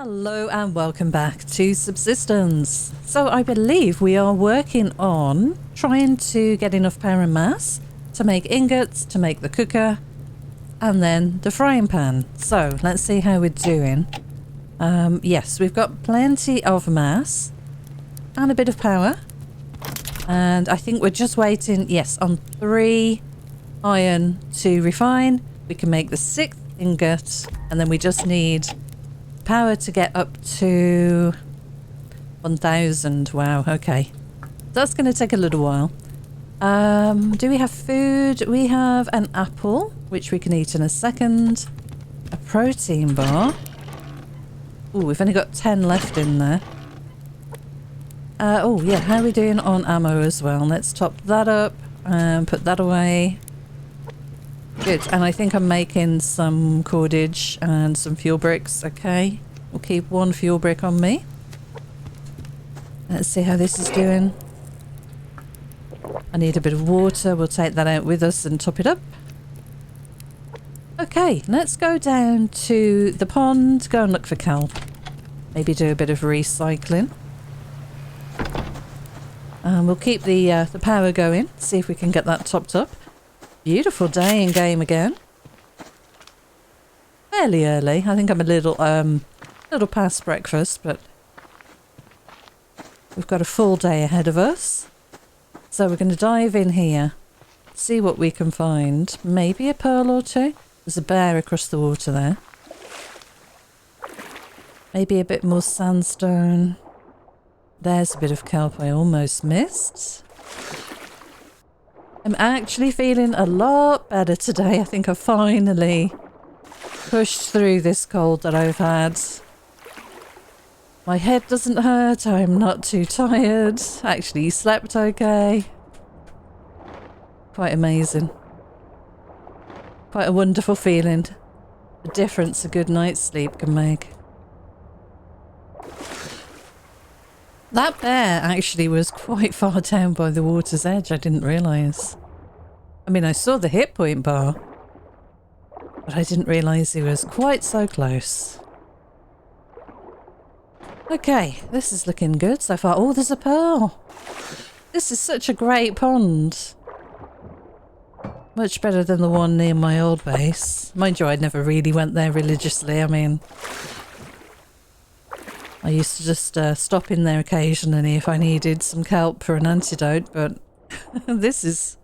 Hello and welcome back to Subsistence. So I believe we are working on trying to get enough power and mass to make ingots, to make the cooker, and then the frying pan. So let's see how we're doing. Yes, we've got plenty of mass and a bit of power. And I think we're just waiting, yes, on 3 iron to refine. We can make the 6th ingot, and then we just need power to get up to 1000. Wow, okay. That's going to take a little while. Do we have food? We have an apple, which we can eat in a second. A protein bar. Ooh, we've only got 10 left in there. Oh, yeah, how are we doing on ammo as well? Let's top that up and put that away. Good, and I think I'm making some cordage and some fuel bricks. Okay, we'll keep 1 fuel brick on me. Let's see how this is doing. I need a bit of water. We'll take that out with us and top it up. Okay, let's go down to the pond, go and look for kelp. Maybe do a bit of recycling. And we'll keep the power going, see if we can get that topped up. Beautiful day in game again. Fairly early. I think I'm a little past breakfast, but we've got a full day ahead of us. So we're going to dive in here, see what we can find. Maybe a pearl or two. There's a bear across the water there. Maybe a bit more sandstone. There's a bit of kelp I almost missed. I'm actually feeling a lot better today. I think I finally pushed through this cold that I've had. My head doesn't hurt. I'm not too tired. Actually slept okay. Quite amazing. Quite a wonderful feeling. The difference a good night's sleep can make. That bear actually was quite far down by the water's edge. I didn't realise. I mean, I saw the hit point bar, but I didn't realise he was quite so close. Okay, this is looking good so far. Oh, there's a pearl. This is such a great pond. Much better than the one near my old base. Mind you, I never really went there religiously. I mean, I used to just stop in there occasionally if I needed some kelp for an antidote, but this is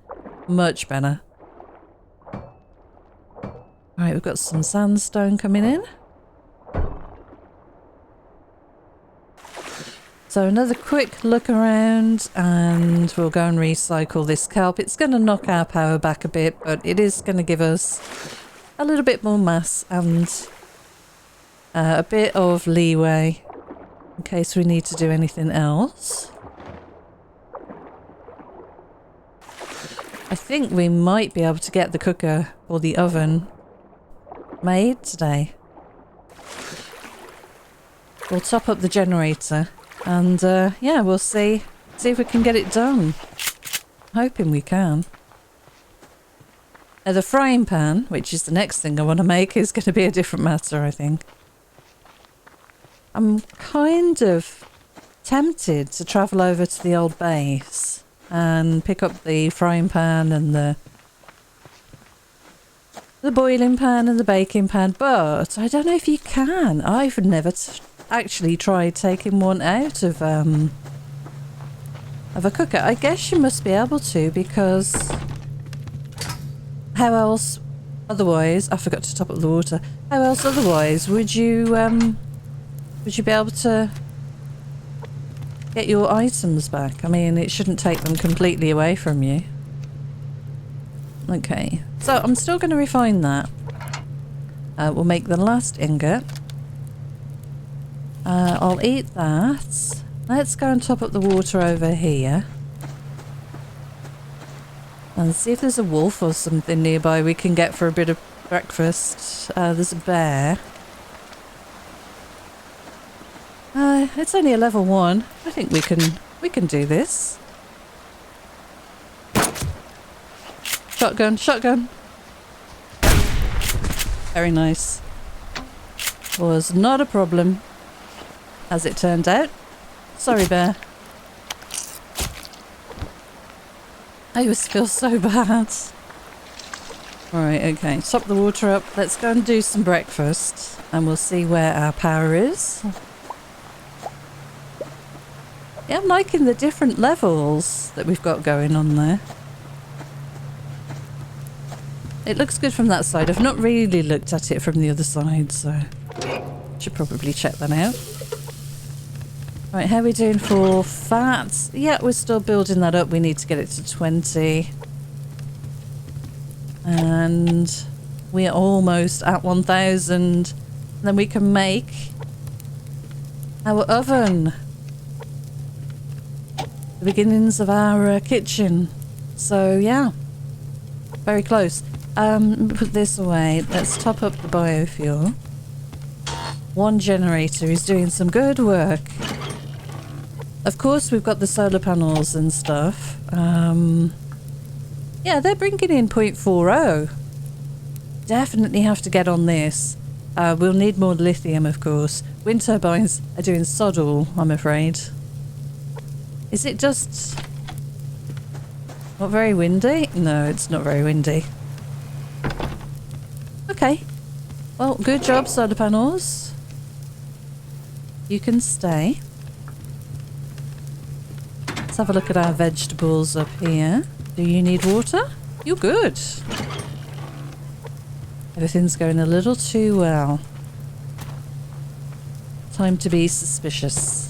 much better. Right, we've got some sandstone coming in. So another quick look around and we'll go and recycle this kelp. It's going to knock our power back a bit, but it is going to give us a little bit more mass and a bit of leeway in case we need to do anything else. I think we might be able to get the cooker or the oven made today. We'll top up the generator and yeah, we'll see if we can get it done. Hoping we can. Now the frying pan, which is the next thing I want to make, is going to be a different matter, I think. I'm kind of tempted to travel over to the old base and pick up the frying pan and the boiling pan and the baking pan, but I don't know if you can. I've never actually tried taking one out of a cooker. I guess you must be able to, because how else otherwise, I forgot to top up the water, how else otherwise would you be able to get your items back? I mean, it shouldn't take them completely away from you. Okay, so I'm still going to refine that. We'll make the last ingot. I'll eat that. Let's go and top up the water over here. And see if there's a wolf or something nearby we can get for a bit of breakfast. There's a bear. It's only a level 1. I think we can do this. Shotgun, shotgun. Very nice. Was not a problem. as it turned out. Sorry, bear. I always feel so bad. Alright, okay. Top the water up. Let's go and do some breakfast. And we'll see where our power is. Yeah, I'm liking the different levels that we've got going on there. It looks good from that side. I've not really looked at it from the other side, so should probably check that out. Right, how are we doing for fat? Yeah, we're still building that up. We need to get it to 20. And we're almost at 1,000. Then we can make our oven. The beginnings of our kitchen. So, yeah. Very close. Put this away. Let's top up the biofuel. One generator is doing some good work. Of course, we've got the solar panels and stuff. Yeah, they're bringing in 0.40. Definitely have to get on this. We'll need more lithium, of course. Wind turbines are doing sod all, I'm afraid. Is it just not very windy? No, it's not very windy. Okay. Well, good job, solar panels. You can stay. Let's have a look at our vegetables up here. Do you need water? You're good. Everything's going a little too well. Time to be suspicious.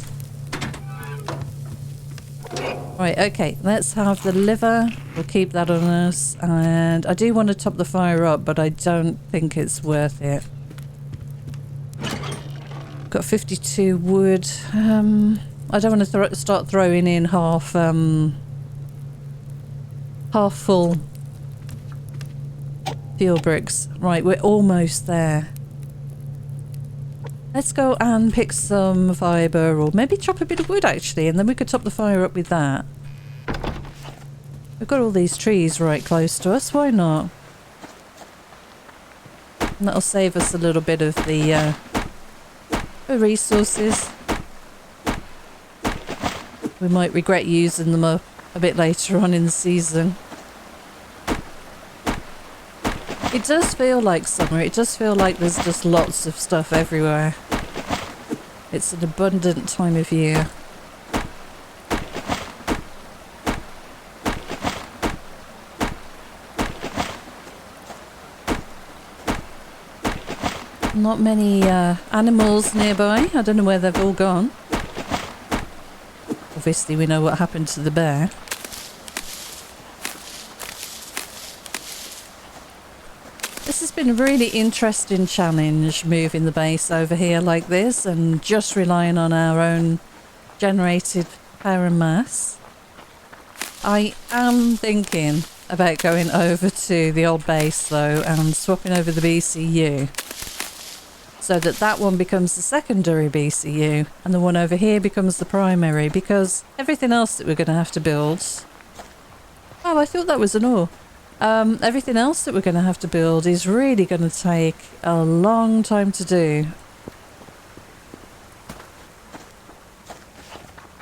Right, okay, let's have the liver. We'll keep that on us. And I do want to top the fire up, but I don't think it's worth it. Got 52 wood. I don't want to start throwing in half full fuel bricks. Right, we're almost there. Let's go and pick some fibre, or maybe chop a bit of wood actually, and then we could top the fire up with that. We've got all these trees right close to us, why not? And that'll save us a little bit of the resources. We might regret using them up a bit later on in the season. It does feel like summer. It does feel like there's just lots of stuff everywhere. It's an abundant time of year. Not many animals nearby. I don't know where they've all gone. Obviously we know what happened to the bear. This has been a really interesting challenge, moving the base over here like this and just relying on our own generated power and mass. I am thinking about going over to the old base though and swapping over the BCU so that that one becomes the secondary BCU and the one over here becomes the primary, because everything else that we're going to have to build... Oh, I thought that was an ore. Everything else that we're going to have to build is really going to take a long time to do.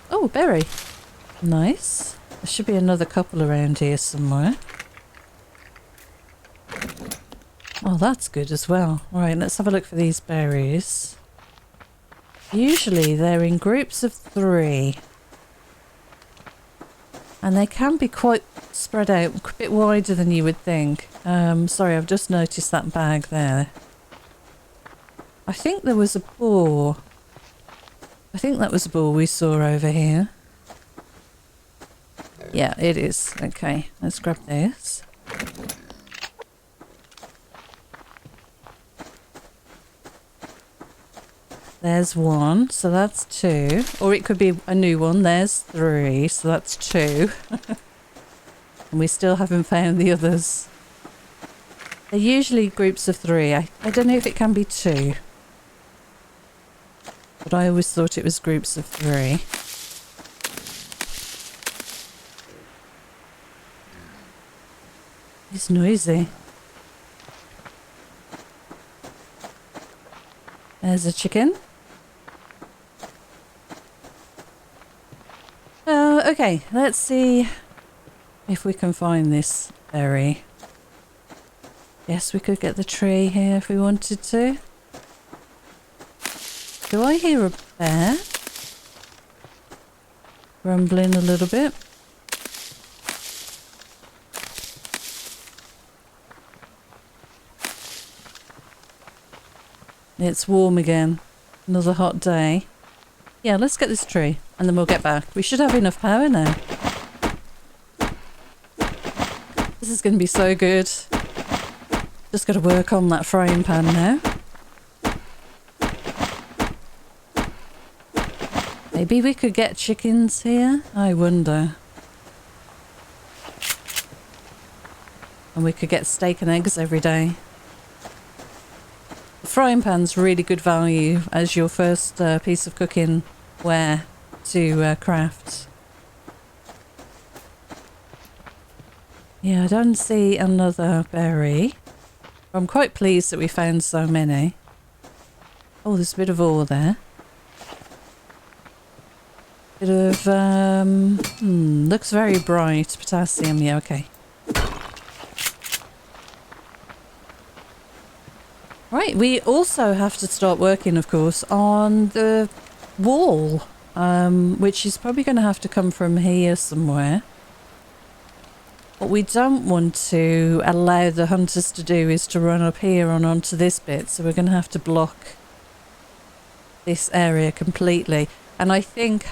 Oh, berry. Nice. There should be another couple around here somewhere. Oh, that's good as well. Right, let's have a look for these berries. Usually they're in groups of 3. And they can be quite spread out, a bit wider than you would think. Sorry, I've just noticed that bag there. I think there was a boar. I think that was a boar we saw over here. Yeah, it is. Okay, let's grab this. There's 1, so that's 2. Or it could be a new one. There's 3, so that's 2. And we still haven't found the others. They're usually groups of 3. I don't know if it can be 2. But I always thought it was groups of 3. It's noisy. There's a chicken. Okay, let's see if we can find this berry. Yes, we could get the tree here if we wanted to. Do I hear a bear? Grumbling a little bit. It's warm again. Another hot day. Yeah, let's get this tree and then we'll get back. We should have enough power now. This is going to be so good. Just got to work on that frying pan now. Maybe we could get chickens here? I wonder. And we could get steak and eggs every day. The frying pan's really good value as your first piece of cooking ware to craft. Yeah, I don't see another berry. I'm quite pleased that we found so many. Oh, there's a bit of ore there. Bit of, looks very bright. Potassium, yeah, okay. Right, we also have to start working, of course, on the wall, which is probably going to have to come from here somewhere. What we don't want to allow the hunters to do is to run up here and onto this bit, so we're going to have to block this area completely. And I think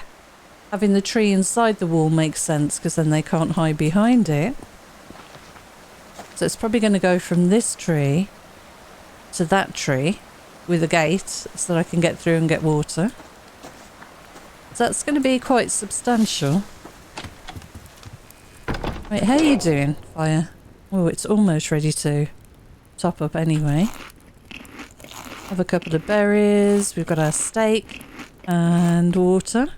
having the tree inside the wall makes sense, because then they can't hide behind it. So it's probably going to go from this tree to that tree with a gate so that I can get through and get water. So that's going to be quite substantial. Right, how are you doing, fire? Oh, it's almost ready to top up anyway. Have a couple of berries. We've got our steak and water.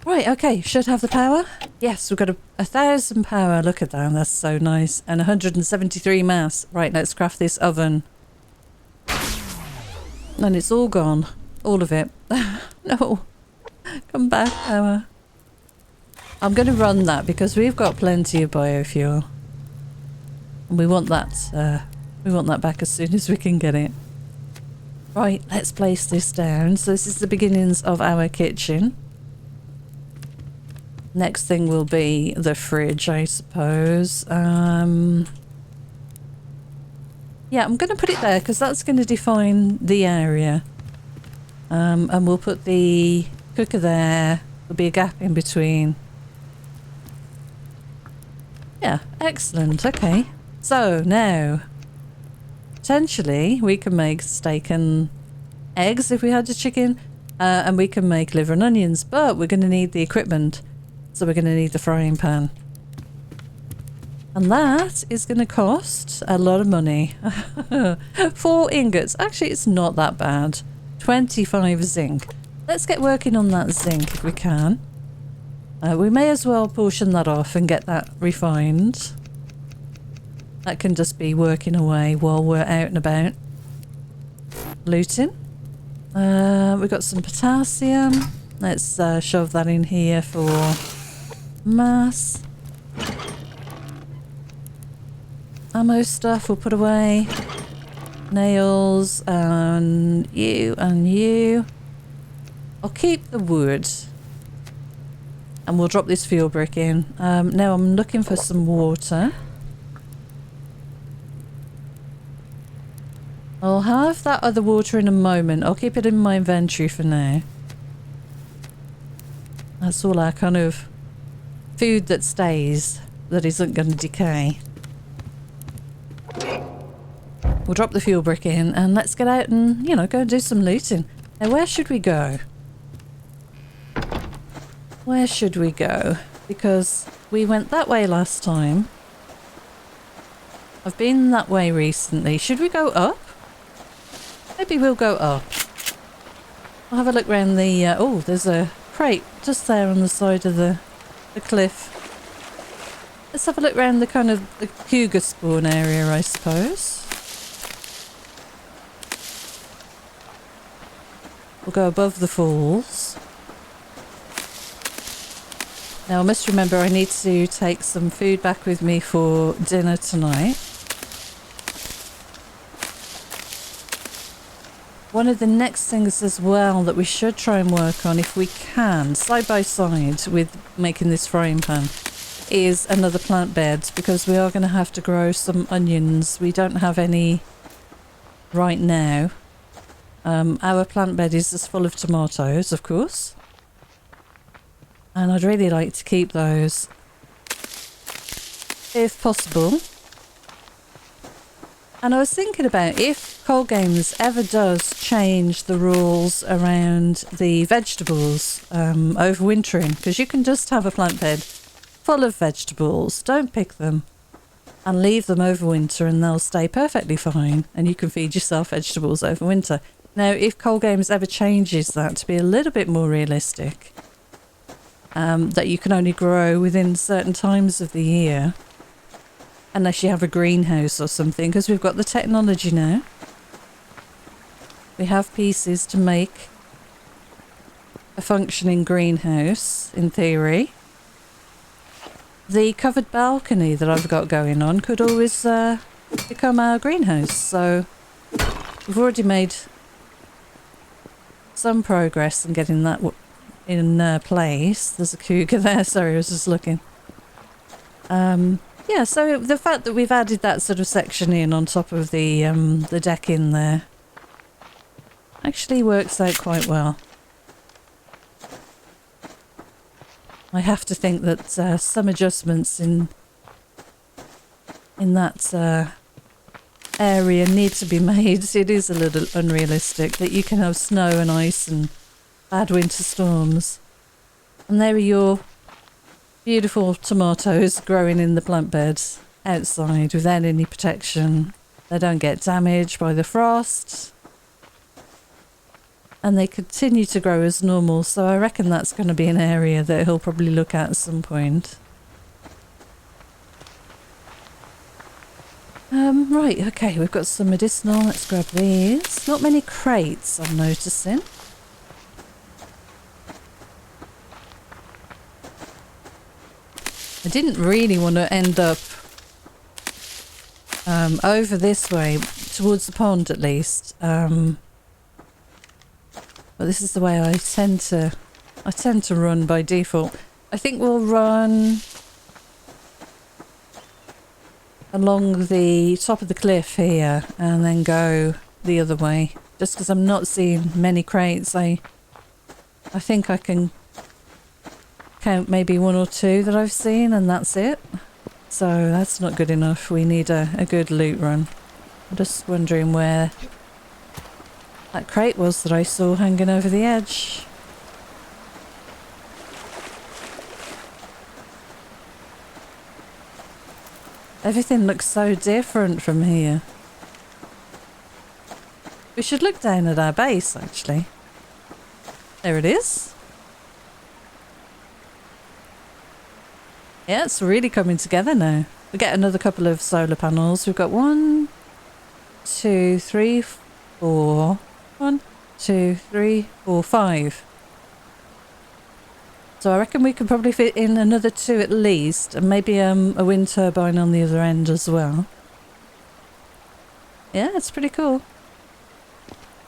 Right, okay, should have the power. Yes, we've got 1,000 power. Look at that, that's so nice. And 173 mass. Right, let's craft this oven. And it's all gone. All of it. No. Come back, power. I'm going to run that because we've got plenty of biofuel. And we want that back as soon as we can get it. Right, let's place this down. So this is the beginnings of our kitchen. Next thing will be the fridge, I suppose. Yeah, I'm going to put it there because that's going to define the area. And we'll put the cooker there. There'll be a gap in between. Yeah, excellent. Okay. So now, potentially, we can make steak and eggs if we had a chicken. And we can make liver and onions. But we're going to need the equipment. So we're going to need the frying pan. And that is going to cost a lot of money. 4 ingots. Actually, it's not that bad. 25 zinc. Let's get working on that zinc if we can. We may as well portion that off and get that refined. That can just be working away while we're out and about. Looting. We've got some potassium. Let's shove that in here for mass. Ammo stuff we'll put away. Nails and you and you. I'll keep the wood. And we'll drop this fuel brick in. Now I'm looking for some water. I'll have that other water in a moment. I'll keep it in my inventory for now. That's all our kind of food that stays, that isn't going to decay. We'll drop the fuel brick in and let's get out and, you know, go and do some looting. Now, where should we go? Where should we go? Because we went that way last time. I've been that way recently. Should we go up? Maybe we'll go up. I'll have a look around the... oh, there's a crate just there on the side of the cliff. Let's have a look around the kind of the cougar spawn area, I suppose. We'll go above the falls. Now I must remember I need to take some food back with me for dinner tonight. One of the next things as well that we should try and work on, if we can, side by side with making this frying pan, is another plant bed, because we are going to have to grow some onions. We don't have any right now. Our plant bed is just full of tomatoes, of course. And I'd really like to keep those, if possible. And I was thinking about if Cold Games ever does change the rules around the vegetables overwintering, because you can just have a plant bed full of vegetables, don't pick them, and leave them over winter and they'll stay perfectly fine and you can feed yourself vegetables over winter. Now, if Cold Games ever changes that to be a little bit more realistic, that you can only grow within certain times of the year, unless you have a greenhouse or something, because we've got the technology now. We have pieces to make a functioning greenhouse, in theory. The covered balcony that I've got going on could always become our greenhouse. So we've already made some progress in getting that in place. There's a cougar there, sorry, I was just looking. Yeah, so the fact that we've added that sort of section in on top of the deck in there actually works out quite well. I have to think that some adjustments in that area need to be made. It is a little unrealistic that you can have snow and ice and bad winter storms. And there are your beautiful tomatoes growing in the plant bed outside without any protection. They don't get damaged by the frost. And they continue to grow as normal, so I reckon that's going to be an area that he'll probably look at some point. Right, okay, we've got some medicinal. Let's grab these. Not many crates, I'm noticing. I didn't really want to end up over this way, towards the pond at least. But this is the way I tend to run by default. I think we'll run along the top of the cliff here and then go the other way. Just because I'm not seeing many crates, I think I can count maybe one or two that I've seen and that's it. So that's not good enough. We need a good loot run. I'm just wondering where that crate was that I saw hanging over the edge. Everything looks so different from here. We should look down at our base, actually. There it is. Yeah, it's really coming together now. We get another couple of solar panels. We've got 1, 2, 3, 4. 1, 2, 3, 4, 5. So I reckon we could probably fit in another 2 at least, and maybe a wind turbine on the other end as well. Yeah, it's pretty cool.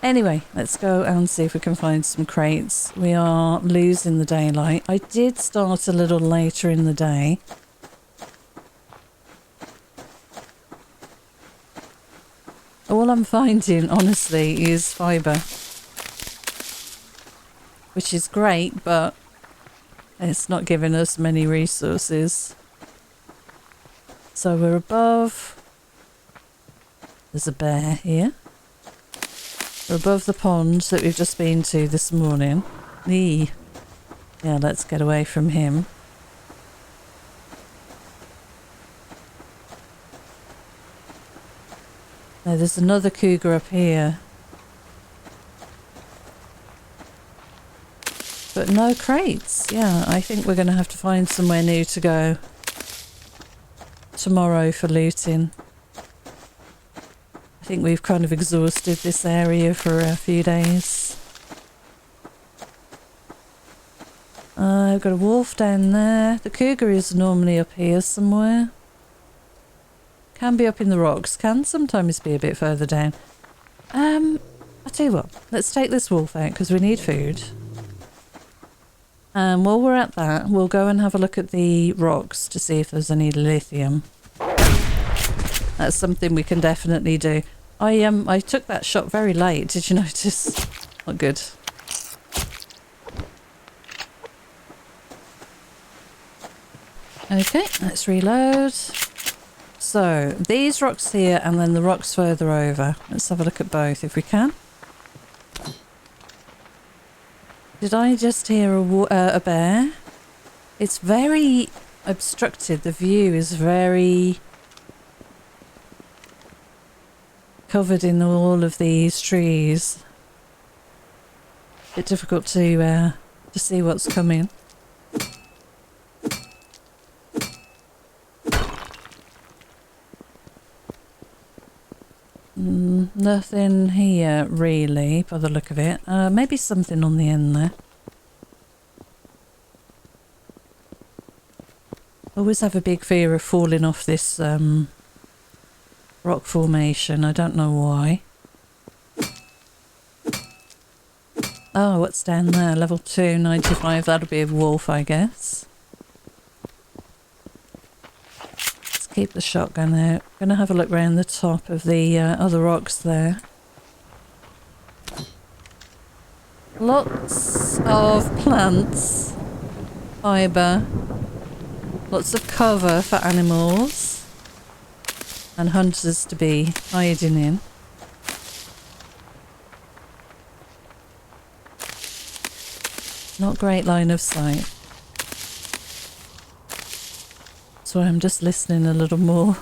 Anyway, let's go and see if we can find some crates. We are losing the daylight. I did start a little later in the day. All I'm finding, honestly, is fibre. Which is great, but it's not giving us many resources. So we're above. There's a bear here. We're above the pond that we've just been to this morning. Yeah, let's get away from him. Now there's another cougar up here. But no crates. Yeah, I think we're going to have to find somewhere new to go tomorrow for looting. I think we've kind of exhausted this area for a few days. I've got a wolf down there. The cougar is normally up here somewhere. Can be up in the rocks. Can sometimes be a bit further down. I'll tell you what. Let's take this wolf out because we need food. And while we're at that, we'll go and have a look at the rocks to see if there's any lithium. That's something we can definitely do. I took that shot very late. Did you notice? Not good. Okay, let's reload. So, these rocks here and then the rocks further over. Let's have a look at both if we can. Did I just hear a bear? It's very obstructed. The view is very covered in all of these trees. Bit difficult to see what's coming. Nothing here really by the look of it. Maybe something on the end there. Always have a big fear of falling off this rock formation. I don't know why. Oh, what's down there? Level 2, 95. That'll be a wolf, I guess. Let's keep the shotgun out. Gonna have a look around the top of the other rocks there. Lots of plants, fibre, lots of cover for animals and hunters to be hiding in. Not great line of sight. So I'm just listening a little more.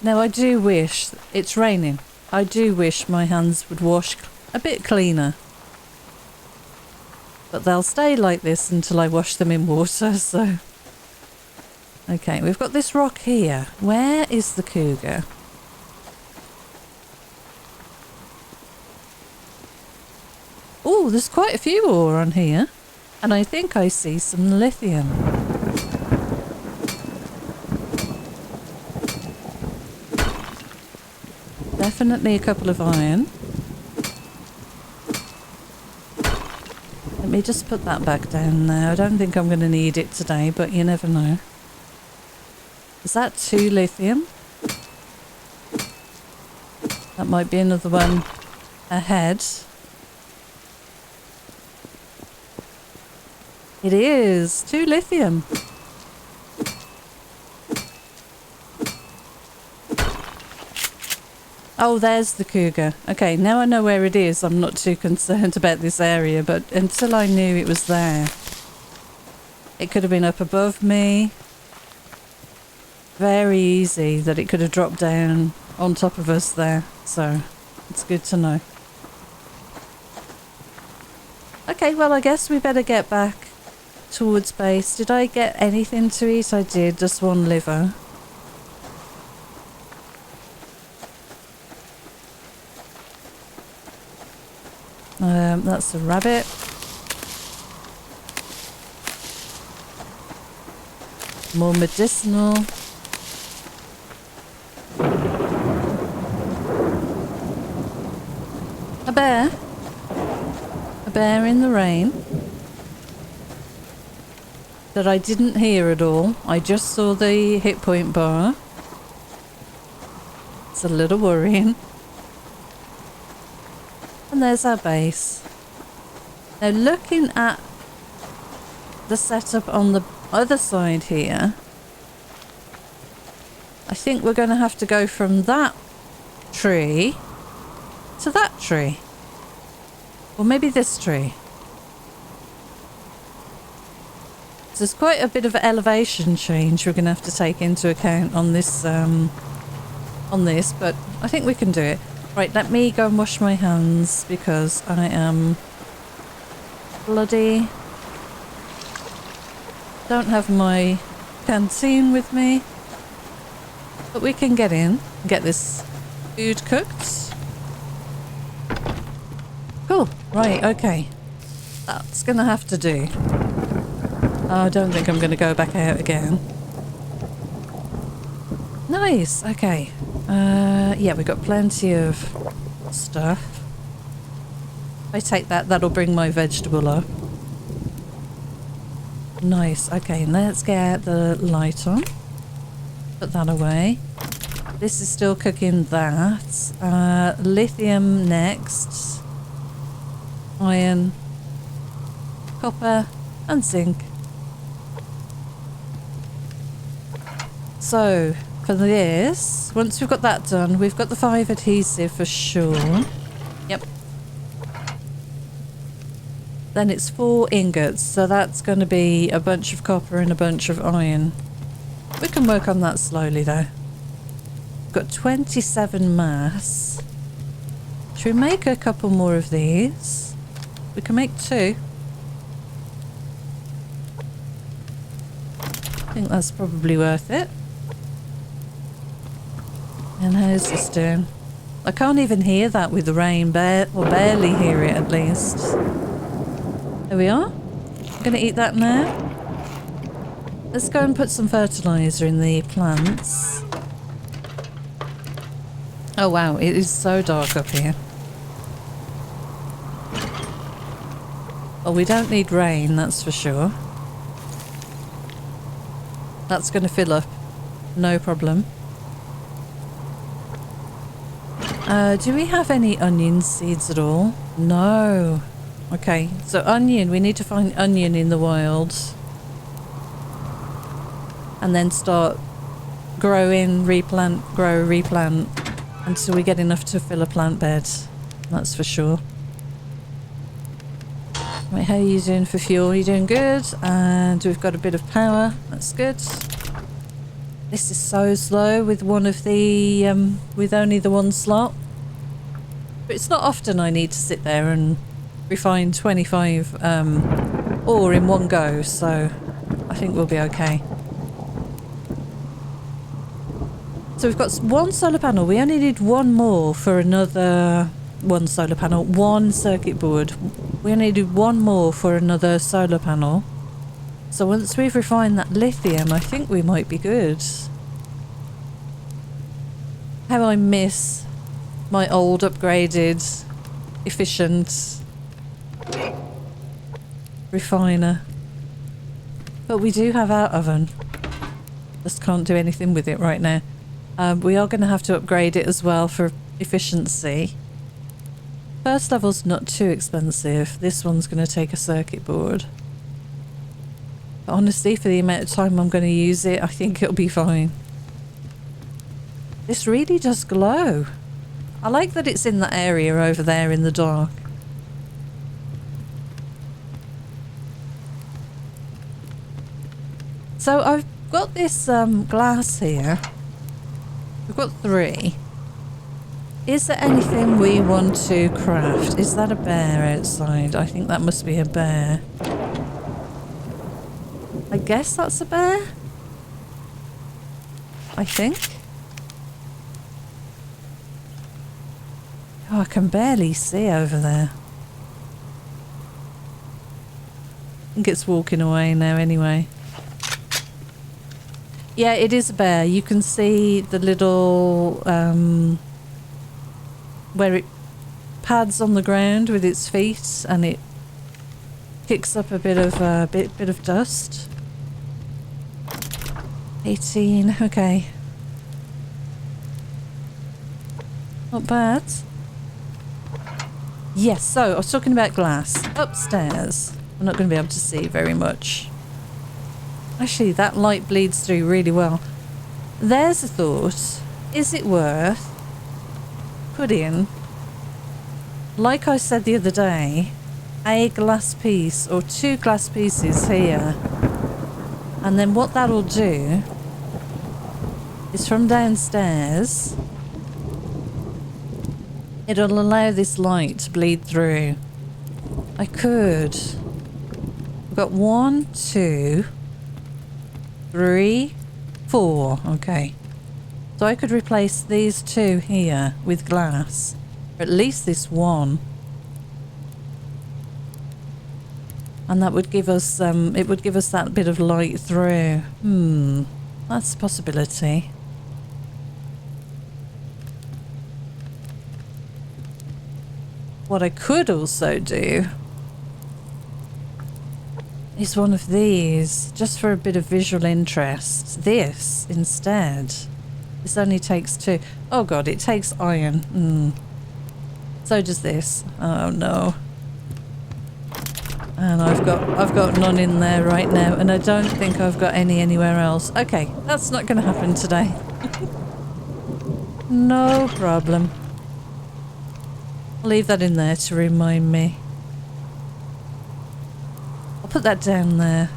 Now I do wish, it's raining, I do wish my hands would wash a bit cleaner. But they'll stay like this until I wash them in water, so... Okay, we've got this rock here. Where is the cougar? Oh, there's quite a few ore on here. And I think I see some lithium. Definitely a couple of iron. Let me just put that back down there. I don't think I'm going to need it today, but you never know. Is that 2 lithium? That might be another one ahead. It is 2 lithium. Oh, there's the cougar. Okay, now I know where it is. I'm not too concerned about this area, but until I knew it was there, it could have been up above me. Very easy that it could have dropped down on top of us there, so it's good to know. Okay, well I guess we better get back towards base. Did I get anything to eat? I did, just 1 liver. That's a rabbit. More medicinal. A bear. A bear in the rain. That I didn't hear at all. I just saw the hit point bar. It's a little worrying. And there's our base. Now looking at the setup on the other side here, I think we're going to have to go from that tree to that tree. Or maybe this tree. So there's quite a bit of elevation change we're going to have to take into account on this, but I think we can do it. Right, let me go and wash my hands because I am bloody. Don't have my canteen with me. But we can get in and get this food cooked. Cool. Right, okay. That's going to have to do. I don't think I'm going to go back out again. Nice, okay. Yeah, we've got plenty of stuff. If I take that, that'll bring my vegetable up. Nice, okay, let's get the light on. Put that away. This is still cooking that. Lithium next. Iron. Copper. And zinc. So, for this, once we've got that done, we've got the 5 adhesive for sure. Yep. Then it's 4 ingots, so that's going to be a bunch of copper and a bunch of iron. We can work on that slowly though. We've got 27 mass. Should we make a couple more of these? We can make 2. I think that's probably worth it. And how's this doing? I can't even hear that with the rain, or barely hear it at least. There we are. I'm going to eat that now. Let's go and put some fertilizer in the plants. Oh wow, it is so dark up here. Well, we don't need rain, that's for sure. That's going to fill up. No problem. Do we have any onion seeds at all? No. Okay, so onion, we need to find onion in the wild. And then start growing, replant, grow, replant until we get enough to fill a plant bed. That's for sure. Right, how are you doing for fuel? You're doing good. And we've got a bit of power. That's good. This is so slow with one of the, with only the one slot. But it's not often I need to sit there and refine 25 ore in one go, so I think we'll be okay. So we've got 1 solar panel. We only need 1 more for another 1 solar panel. 1 circuit board. We only need 1 more for another solar panel. So once we've refined that lithium, I think we might be good. How I miss my old upgraded, efficient refiner. But we do have our oven. Just can't do anything with it right now. We are going to have to upgrade it as well for efficiency. First level's not too expensive. This one's going to take a circuit board. But honestly, for the amount of time I'm going to use it, I think it'll be fine. This really does glow. I like that it's in that area over there in the dark. So I've got this glass here. We've got 3. Is there anything we want to craft? Is that a bear outside? I think that must be a bear. I guess that's a bear? I think. Oh, I can barely see over there. I think it's walking away now anyway. Yeah, it is a bear. You can see the little where it pads on the ground with its feet, and it kicks up a bit of dust. 18. Okay. Not bad. Yes. So I was talking about glass upstairs. I'm not going to be able to see very much. Actually, that light bleeds through really well. There's a thought. Is it worth putting, like I said the other day, a glass piece or 2 glass pieces here? And then what that'll do is from downstairs, it'll allow this light to bleed through. I could. We've got 1, 2... 3, 4. Okay. So I could replace these two here with glass, or at least this one. And that would give us, it would give us that bit of light through. That's a possibility. What I could also do is one of these, just for a bit of visual interest. This instead. This only takes 2. Oh god, it takes iron. So does this. Oh no. And I've got none in there right now, and I don't think I've got any anywhere else. Okay, that's not going to happen today. No problem. I'll leave that in there to remind me. I'll put that down there.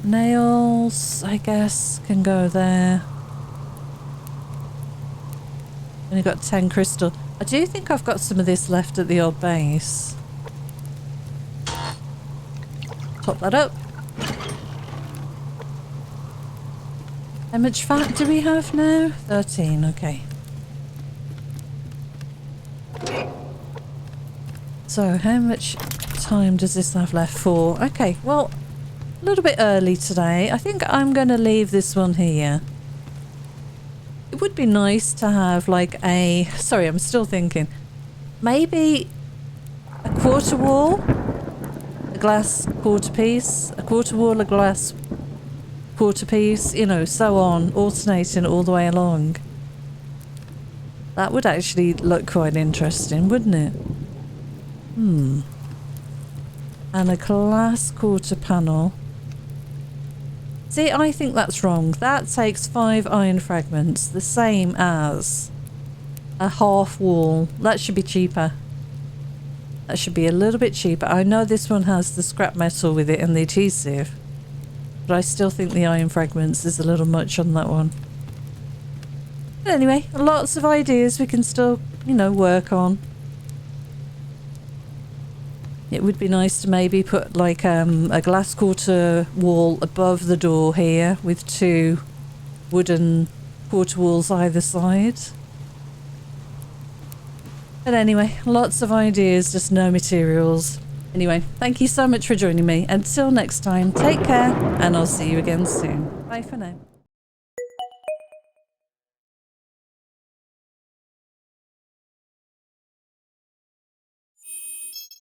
Nails, I guess, can go there. Only got 10 crystal. I do think I've got some of this left at the old base. Top that up. How much fat do we have now? 13, okay. So how much time does this have left for? Okay, well, a little bit early today. I think I'm going to leave this one here. It would be nice to have like a... Sorry, I'm still thinking. Maybe a quarter wall, a glass quarter piece, a quarter wall, a glass quarter piece, you know, so on, alternating all the way along. That would actually look quite interesting, wouldn't it? And a glass quarter panel. See, I think that's wrong. That takes 5 iron fragments, the same as a half wall. That should be cheaper. That should be a little bit cheaper. I know this one has the scrap metal with it and the adhesive, but I still think the iron fragments is a little much on that one. But anyway, lots of ideas we can still, you know, work on. It would be nice to maybe put like a glass quarter wall above the door here with 2 wooden quarter walls either side. But anyway, lots of ideas, just no materials. Anyway, thank you so much for joining me. Until next time, take care, and I'll see you again soon. Bye for now.